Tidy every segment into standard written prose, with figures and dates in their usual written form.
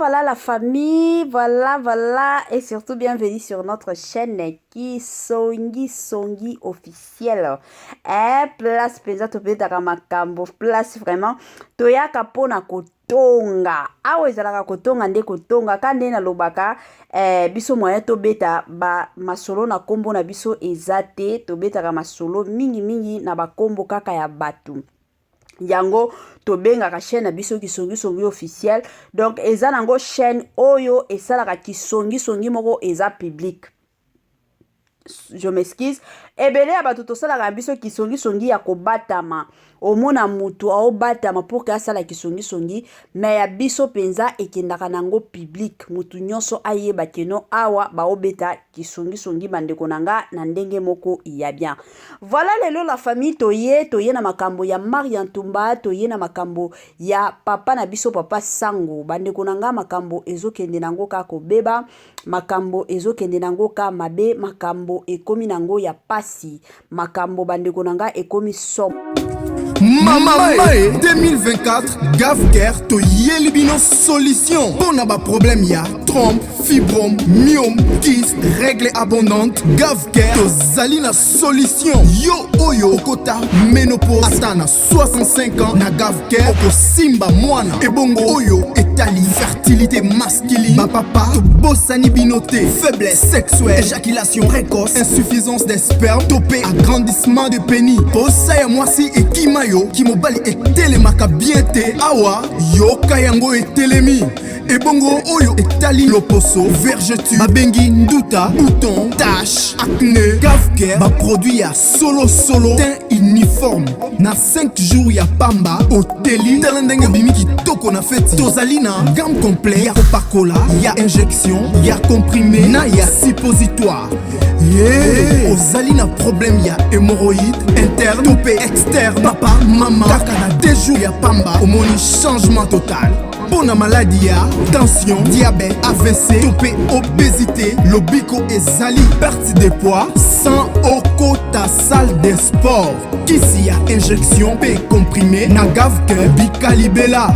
voilà la famille, voilà, et surtout bienvenue sur notre chaîne Kisongi officiel. Place peza topetaka makambo, place vraiment toyaka pona kotonga. Awa ezalaka kotonga nde kotonga kande na lobaka biso moyen tobeta ba masolo na kombo na biso ezate tobetaka masolo mingi na bakombo kaka ya batu. Yango tobengaka chaîne na biso Kisongi officiel. Donc eza nango chaîne oyo esalaka Kisongi moko eza public. Je m'excuse. Ebele ya bato tosalaka biso Kisongi ya kobatama. Omona mutu ao batama pour que asala Kisongi mais ya biso penza ekendaka nango public. Mutu nyonso ayeba keno awa baobeta Kisongi bandeko nanga na ndenge moko ya bien. Voilà lelo la famille toye na makambo ya Marie Ntumba, toye na makambo ya papa na biso papa Sango. Bandeko nanga makambo ezokende nango ka kobeba, makambo ezokende nango ka mabe, makambo ekomi nango ya pasi, makambo bandeko nanga ekomi som. Mama 2024 Gavker to Yelibino solution. Bon aba problème ya trompe, fibrome, myome, kyste, règle abondante. Gavker to zalina solution. Yo oyo kota ménopause atana 65 ans na Gavker oko simba mwana. Ebongo oyo etali fertilité masculine. Ma papa to bossani binoté, faiblesse sexuelle, éjaculation précoce, insuffisance des spermes, topé agrandissement de pénis. Posaya moi si et Kimayo, Kimobali et Telemaka bien te awa, yo kayango et Telemi. Et bongo oyo etali loposo, vergeture, babengi nduta, bouton, tache, acné, Gavker, ba produit ya solo, teint uniforme. Na 5 jours ya pamba, hoteli, telendenge bimiki toko na feti. Tozalina, gamme complet, ya Coca-Cola, ya injection, ya comprimé, na ya suppositoire. Yeah. Ozalina problème ya hémorroïde, interne, topé, externe, papa, maman, kaka na 2 jours ya pamba, omoni changement total. Bona maladie ya tension, diabète, AVC, topé, obésité, lobiko ezali, perte de poids, sans okota salle de sport. Kisi ya injection, pe comprimé, na Gavker, bikalibela.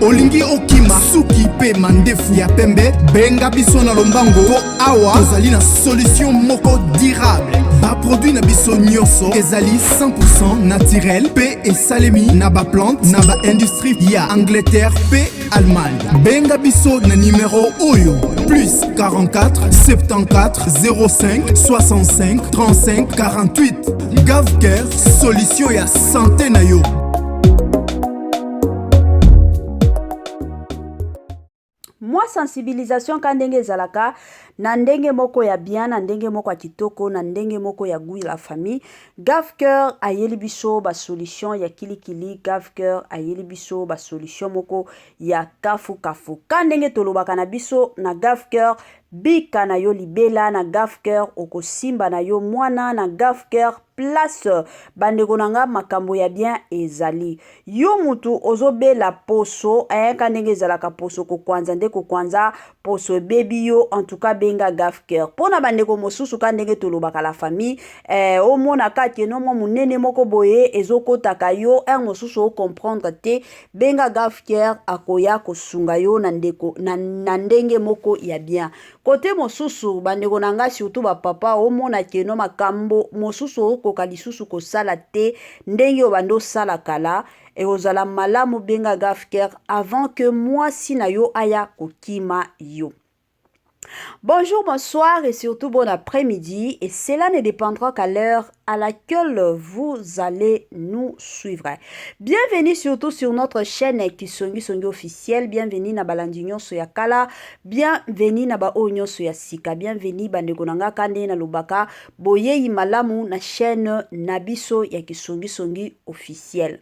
Olingi okima, suki pe mandefu ya pembe, benga biso na lombango, po awa, tozali na solution moko durable. Ba produit na biso nyonso, ezali 100% naturel, pe esalemi na ba plante, na ba industrie ya Angleterre, pe Allemagne. Benga biso na numéro oyo, plus 44 74 05 65 35 48. Gavker, solution ya santé na yo. Moi sensibilisation ka ndenge ezalaka na ndenge moko ya bien, na ndenge moko ya kitoko, na ndenge moko ya goût la famille. Gavker ayeli biso ba solution ya kilikili, Gavker ayeli biso ba solution moko ya kafu. Ka ndenge tolobaka na biso na Gavker, bika na yo libela, na Gavker okosimba na yo mwana, na Gavker place bandeko nanga makambo ya bien ezali. Yo mutu ozobela poso, ka ndenge ezalaka poso ko kwanza nde ko kwanza poso baby yo, en tout cas benga Gavker. Pona bandeko mosusu ka ndenge tolobaka la famille, omona kake no mo munene moko boye ezokotaka yo, mosusu o comprendre te, benga Gavker akoya kosunga yo na ndeko na ndenge moko ya bien. Kote mosusu bandeko nanga surtout ba papa omona keno makambo mosusu koka lisusu ko sala te ndenge obando sala kala et ozala malamu benga Gavker avant que moi si na yo aya kokima yo. Bonjour, bonsoir et surtout bon après-midi, et cela ne dépendra qu'à l'heure à laquelle vous allez nous suivre. Bienvenue surtout sur notre chaîne Kisongi officiel, bienvenue na balandinyo soyakala, bienvenue na ba onyo soyasika, bienvenue bandeko nanga kande na lubaka, boye malamu na chaîne Nabiso ya Kisongi officiel.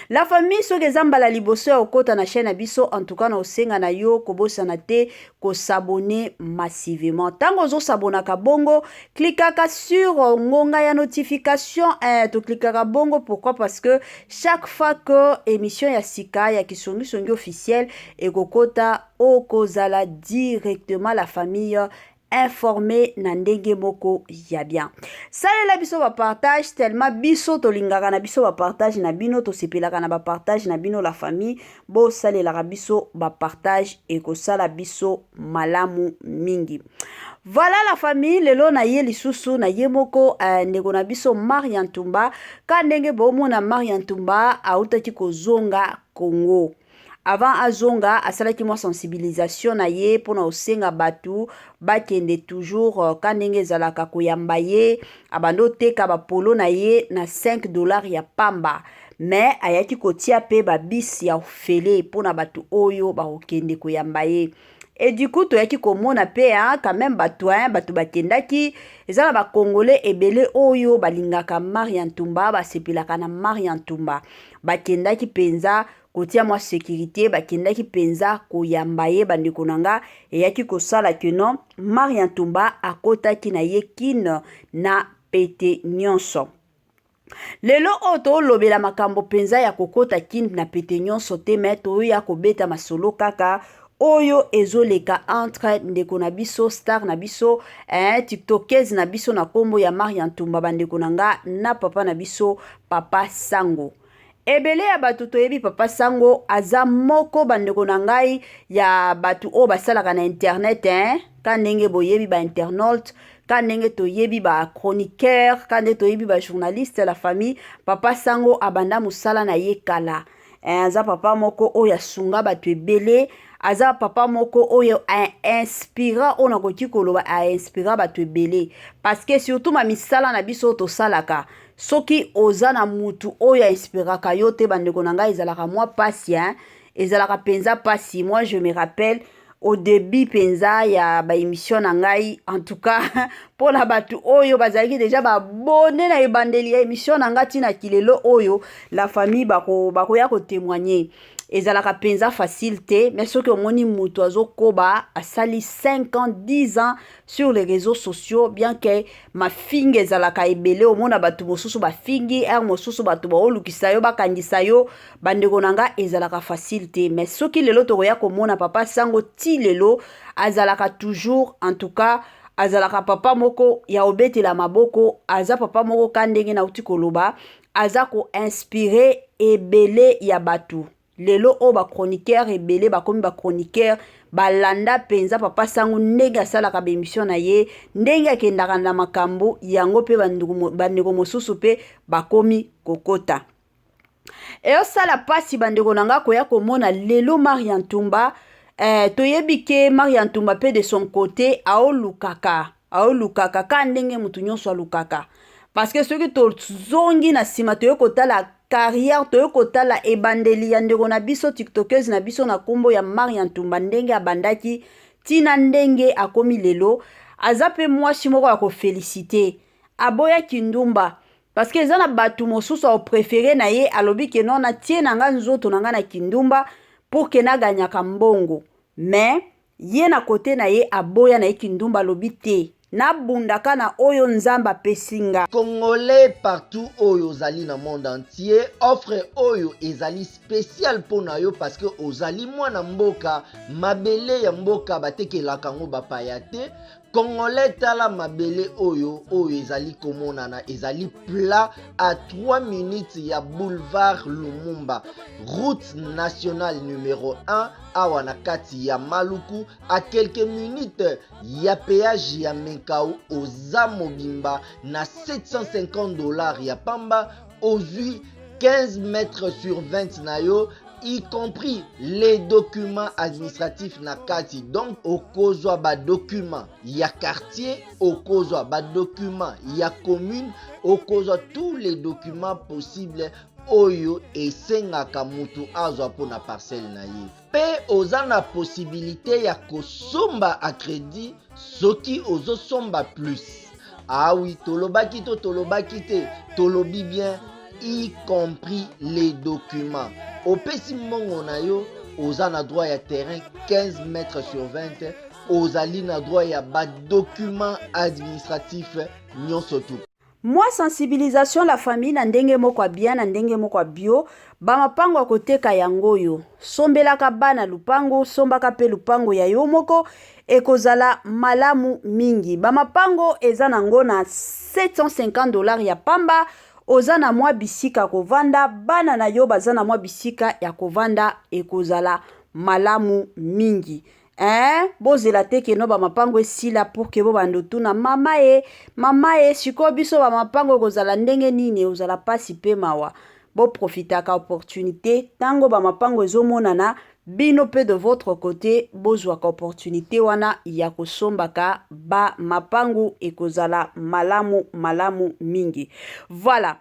La famille so gezamba la liboso okota na chaîne abiso, en tout cas na osenga na yo kobosana te ko s'abonner massivement. Tango zo s'abonaka bongo, cliquez sur ngonga ya notification, to cliquez bongo. Pourquoi? Parce que chaque fois que émission ya sika ya Kisongi officiel et kokota okozala directement la famille informer na ndenge moko ya bien. Salela biso ba partage tellement biso tolingaka na biso ba partage na bino to sepelaka na ba partage na bino la famille bo salela biso ba partage e ko sala biso malamu mingi. Voilà la famille, lelo na ye lisusu na ye moko ndeko na biso Marie Ntumba ka ndenge bomona Marie Ntumba autaki kozonga Congo. Avant azonga asalaki mwa sensibilisation na ye pona osenga batu bakende toujours ka ndenge ezalaka koyamba ye abando teka ba polo na ye na $5 ya pamba. Mais ayaki kotia pe ba bis ya ofele pona batu oyo ba okende koyamba ye. Et du coup, tu as qui komona pe quand même batu bakendaki ezala ba congolais ebele oyo balingaka Marie Ntumba ba sepelaka na Marie Ntumba bakendaki penza kotia mwa sécurité bakendaki penza koyamba ye bandeko nanga eyaki kosala que non Marie Ntumba akotaki na ye kine na pete nyonso. Lelo oto lobela makambo penza ya kokota kine na pete nyonso te meto ya kobeta masolo kaka oyo ezoleka entre ndeko na biso star na biso tiktokers na biso na kombo ya Marie Ntumba bandeko nanga na papa na biso Papa Sango. Ebele ya batu toyebi Papa Sango aza moko bandeko na ngai ya batu o basalaka na internet ka ndenge boyebi ba internaute ka ndenge toyebi ba chroniqueur ka ndenge toyebi ba journaliste la famille Papa Sango abanda musala na ye kala. Aza papa moko oyo asunga batu ebele aza papa moko oyo inspira ona koki koloba inspira batu ebele parce que surtout ma misala na biso to salaka soki oza na mutu oyo inspiraka yo te bandeko na ngai ezalaka mwa pasi ezalaka penza pasi. Moi je me rappelle au début penza ya ba émission na ngai en tout cas pour la batu oyo bazalaki déjà ba abonné na ebandeli ya émission na ngati na kilelo oyo la famille bako ya ko témoigner ezalaka penza facilité mais ce que moni mutu azokoba asali 5 ans 10 ans sur les réseaux sociaux bien que ma finge ezalaka ebele omona batu mosusu ba fingi mosusu batu ba olukisa yo bakangisa yo bandeko nanga ezalaka facilité mais ce qui lelo to ya komona Papa Sango ti lelo azalaka toujours en tout cas azalaka papa moko ya obetela maboko aza papa moko kandenge na uti koloba aza ko inspirer ebele ya batu. Lelo o ba chroniqueur ebele bakomi ba chroniqueur balanda penza Papa Sango ndenge asalaka ba émission na ye ndenge akendaka na makambo yango pe bandeko mosusu pe bakomi kokota. Eyo sala pasi bandeko nanga koya komona lelo Marie Ntumba toyebi ke Marie Ntumba pe de son côté aolukaka ka ndenge mutu nyonso alukaka parce que soki tozongi na sima toyokota la carrière toyokota la ebandeli ya ndeko na biso tiktokers na biso na kombo ya Marie Ntumba ndenge abandaki tina ndenge akomi lelo aza pe mwasi moko ya kofelicite aboya kindumba parce que eza na batu mosusu au préféré na ye alobi ke non na tie nanga nzoto nanga na kindumba pour que na ganyaka mbongo mais ye na kote na ye aboya na ye kindumba alobi te na bundaka na oyo nzamba pesinga. Congolais partout oyo zali na monde entier offre oyo ezali spécial pona yo parce que ozali mwana mboka mabele ya mboka batekelaka ngo bapaya te. Congolais tala mabele oyo ezali komonana ezali plat à 3 minutes ya boulevard Lumumba route nationale numéro 1 awa na kati ya Maluku à quelques minutes ya péage ya Menkau oza mobimba na $750 ya pamba ozui 15 mètres sur 20 na yo y compris les documents administratifs na kati. Donc okozwa ba document ya quartier, okozwa ba document ya commune, okozwa tous les documents possibles oyo esengaka mutu azwa pona parcelle na ye. Pe oza na possibilité ya kosomba a crédit soki ozosomba plus. Ah oui, tolobaki te, tolobi bien y compris les documents. Au pesi mongo na yo, oza na droit ya terrain 15 mètres sur 20, ozali na droit ya ba document administratif nyonso tout. Moi sensibilisation la famille na ndenge moko bien na ndenge moko bio ba mapango akoteka yango yo sombelaka bana lupango sombaka pe lupango ya yo moko ekozala malamu mingi ba mapango eza nango na $750 ya pamba oza na mwa bisika kovanda bana na yo baza na mwa bisika ya kovanda ekozala malamu mingi. Bozela teke no ba mapango esila pour que bo bandotu na mama e siko biso ba mapango kozala ndenge nini ozala pasi pe mawa bo profitaka opportunité tango ba mapango ezomonana bino pe de votre côté bozwaka opportunité wana ya kosombaka ba mapango ekozala malamu mingi. Voilà.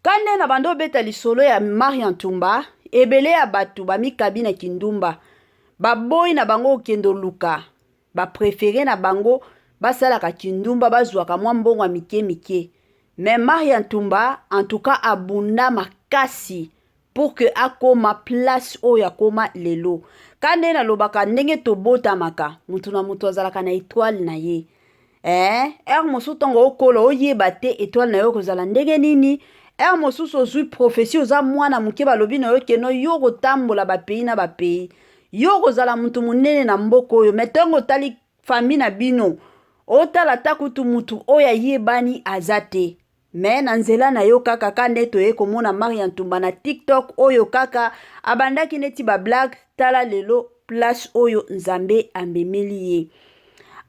Kande na bando beta lisolo ya Marie Ntumba ebele ya batu ba mikabi na kindumba baboy na bango kendo luka ba préféré na bango basalaka kindumba bazwaka mwa mbongo mike mais Marie Ntumba en tout cas abunda makasi pour que akoma place oyo akoma lelo kande na lobaka ndenge tobota maka mutu na mutu azalaka na étoile na ye mosusu tongo okolo oyeba te étoile na yo kozala ndenge nini mosusu ozwi prophétie oza mwana muke balobi na yo keno yo kotambola bapeyi na bapeyi yo kozala mutu munene na mboko oyo metongo tali famille na bino otala takutu mutu oyo ayebani azate me na nzela na yo kaka kande toye komona Marie Ntumba na TikTok oyo kaka abandaki neti ba blague tala lelo place oyo nzambe ambemeli ye.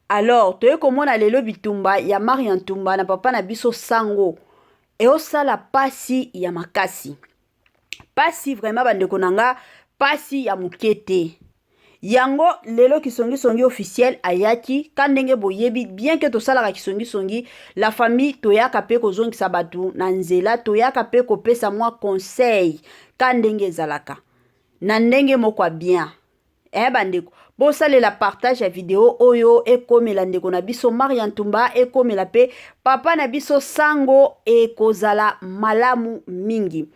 Alors toye komona lelo bitumba ya Marie Ntumba na papa na biso sango eosala pasi ya makasi pasi vraiment bandeko nanga pasi ya mukete yango lelo kisongi officiel ayaki kandenge boyebi bien que tosalaka kisongi la famille toyaka pe kozongisa batu na nzela toyaka pe kopesa mwa conseil kandenge zalaka na ndenge moko bien bandeko bosalela partage ya video oyo ekomela ndeko na biso Marie Ntumba ekomela pe papa na biso sango ekozala malamu mingi.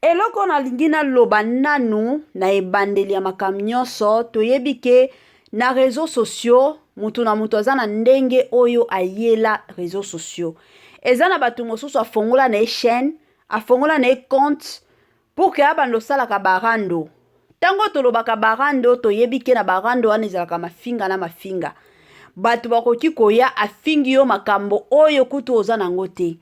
Eloko na lingina loba nanu na ebandeli ya makambo nyonso toyebi ke na réseaux sociaux mutu na mutu aza na ndenge oyo ayela réseaux sociaux eza na batu mosusu afongola na chaîne afongola na compte pour que abando salaka barando tango tolobaka barando toyebi ke na barando wana ezalaka mafinga na mafinga batu bakoki koya afingi yo makambo oyo kutu oza nango te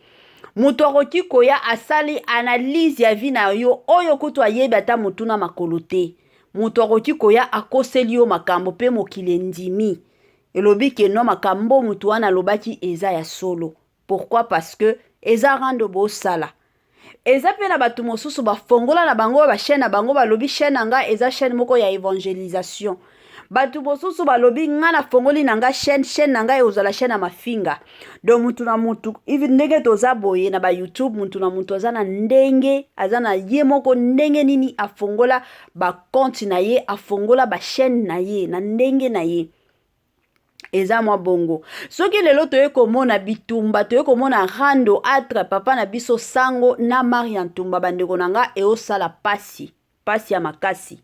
mutu akoki koya asali analyse ya vi na yo oyo kutu ayebi ata mutu na makolo te mutu akoki koya akoseli yo makambo pe mokili ndimi elobi ke no makambo mutu wana alobaki eza ya solo. Pourquoi? Parce que eza rando bosala eza pe na batu mosusu bafongola na bango ba chaîne na bango balobi chaîne nanga eza chaîne moko ya évangélisation batu mosusu balobi nga na fongoli nanga chaîne nanga eozala chaîne na mafinga donc mutu na mutu even ndenge toza boye na ba YouTube mutu na mutu aza na ndenge aza na ye moko ndenge nini afongola ba compte na ye afongola ba chaîne na ye na ndenge na ye eza mwa bongo soki lelo toye komona bitumba toye komona rando atre papa na biso sango na Marie Ntumba bandeko nanga eosala pasi ya makasi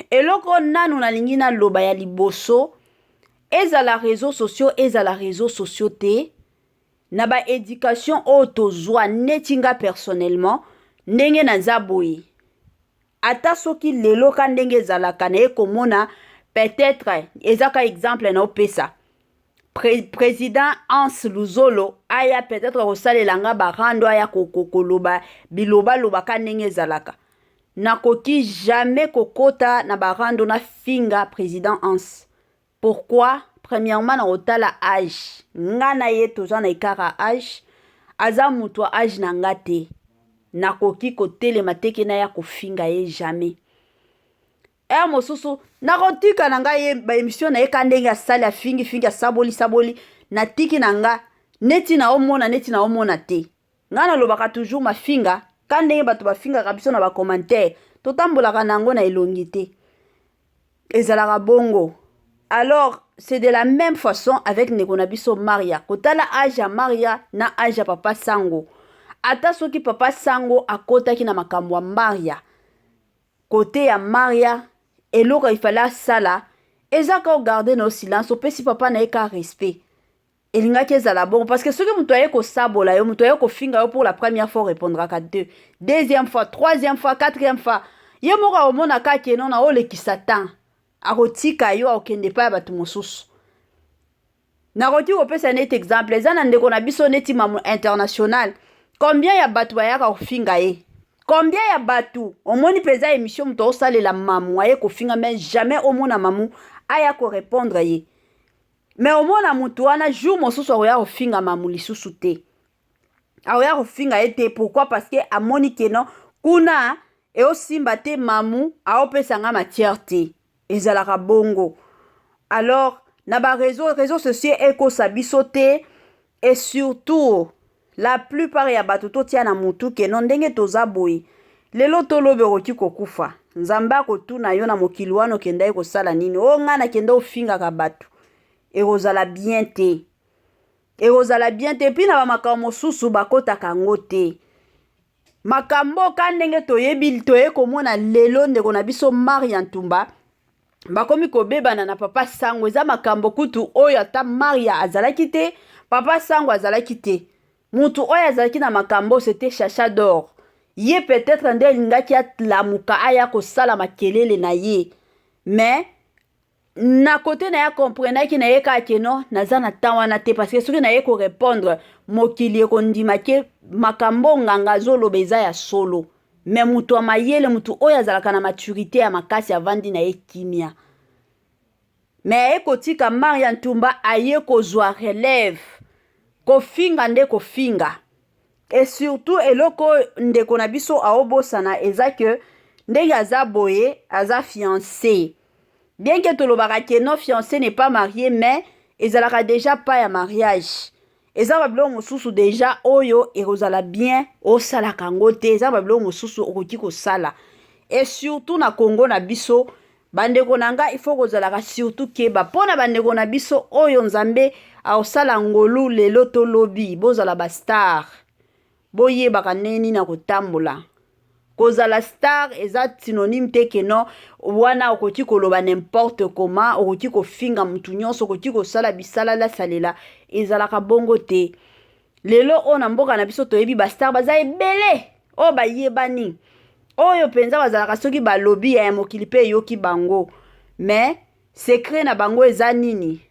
eloko nanu na lingi na loba ya liboso ezala réseaux sociaux te na ba éducation otozwa netinga personnellement ndenge na zaboye ata soki lelo ka ndenge ezalaka na ekomona peut-être ezaka exemple na opesa président Hans Luzolo aya peut-être osalelanga barando aya kokoloba biloba loba ka ndenge ezalaka nakoki jamais kokota na barando na finga président Hans. Pourquoi? Premièrement na otala âge ngana ye toza na ikara âge aza mutu âge na ngate nakoki kotelema teke na ya kofinga ye jamais mosusu nakotika na ngai ba émission na eka ndenge asali afingi saboli na tiki na nga neti na omona te ngana lobaka toujours mafinga kandenge batu bafinga kabiso na ba commentaire totambolaka nango na elongi te ezalaka bongo. Alors c'est de la même façon avec ndeko na biso Maria kotala âge ya Maria na âge ya papa sango ata soki papa sango akotaki na makambo ya Maria côté ya Maria eloko ifala sala ezaka garder no silence opesi papa na eka respect elingaki ezala bongo parce que soki moto aye kosabola yo moto aye kofinga yo pour la première fois repondraka deux deuxième fois troisième fois quatrième fois ye moko aomonaka keno na olekisa tan akotika yo akokende epai ya bato mosusu nakoki kopesa neti exemple eza na ndeko na biso neti mamu international combien ya bato bayaka kofinga ye combien ya bato omoni mpenza émission moto osalela mamu aye kofinga mais jamais omona mamu aya korépondre ye mais omona mutu wana jour mosusu akoya kofinga mamu lisusu te akoya kofinga ye te pourquoi parce que amoni keno kuna eosimba te mamu aopesanga matière te ezalaka bongo alors na réseaux sociaux ekosa biso te et surtout la plupart ya bato totia na mutu keno ndenge toza boye lelo tolobe okoki kokufa nzambe akotuna yo na mokili wana okenda ye kosala nini o nga nakenda ofingaka bato ekozala bien te mpi na bamakambo mosusu bakotaka yango te makambo ka ndenge toyebi toye komona lelo ndeko na biso Maria Ntumba bakomi kobebana na papa Sango eza makambo kutu oyo ata Maria azalaki te papa Sango azalaki te mutu oyo azalaki na makambo c'était Chacha d'or ye peut-être nde alingaki atlamuka aya kosala makelele na ye mais na kote na ya komprenaki na ye kaka keno naza na temps wana te parce que soki na ye korépondre mokili ekondima ke makambo nganga azoloba eza ya solo mais mutu amayele mutu oyo azalaka na maturité ya makasi avandi na ye kimia mais aye kotika Maria Ntumba aye kozwa relève kofinga nde kofinga et surtout eloko ndeko na biso aobosana eza ke ndenge aza boye aza fiancé bien que tolobaka ke non fiancé n'est pas marié mais ezalaka déjà pas ya mariage eza babilo mosusu déjà oyo ekozala bien osalaka yango te eza babilo mosusu okoki kosala et surtout na Congo na biso bandeko na nga il faut kozalaka surtout keba mpona bandeko na biso oyo nzambe aosala ngolu lelo tolobi bozala bastar boyebaka neni na kotambola kozala star eza synonyme te keno wana okoki koloba n'importe comment okoki kofinga mutu nyonso okoki kosala bisalala salela ezalaka bongo te lelo o na mboka na biso toyebi bastar baza ebele o bayebani oyo penza bazalaka soki balobi ya mokili pe yoki bango mais secret na bango eza nini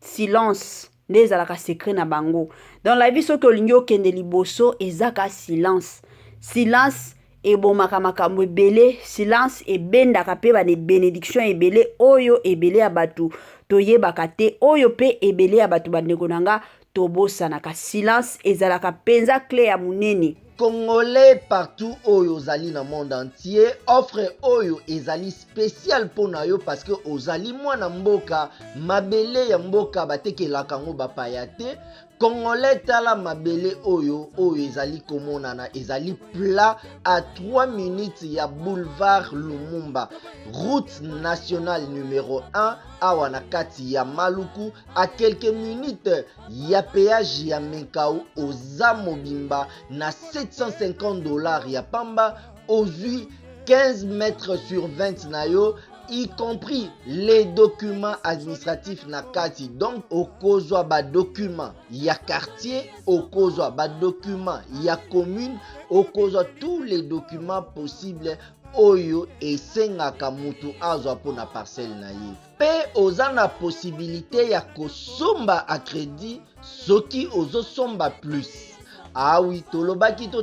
silence nde ezalaka secret na bango dans la vie soki olingi okende liboso ezaka silence ebomaka makambo ebele silence ebendaka pe bane bénédiction ebele oyo ebele ya bato toyebaka te oyo pe ebele ya bato bandeko nanga tobosanaka silence ezalaka penza clé ya munene Congolais partout oyo ozali na monde entier offre oyo ezali spécial pona yo parce que ozali mwana mboka mabele ya mboka batekelaka ngo bapaya te Congolais tala mabele oyo ezali komonana ezali plat à 3 minutes ya boulevard Lumumba route nationale numéro 1 awa na kati ya Maluku à quelques minutes ya péage ya Menkau oza mobimba na $750 ya pamba ozwi 15 mètres sur 20 na yo y compris les documents administratifs na kati donc okozwa ba documents ya quartier okozwa ba documents ya commune okozwa tous les documents possibles oyo esengaka mutu azwa pona parcelle na ye pe oza na possibilité ya kosomba a crédit soki ozosomba plus ah oui tolobaki te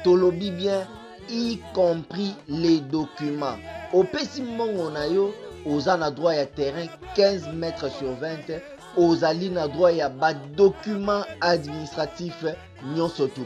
tolobi bien y compris les documents opesi mbongo na yo oza na droit ya terrain 15 mètres sur 20 ozali na droit ya ba document administratif nyonso tu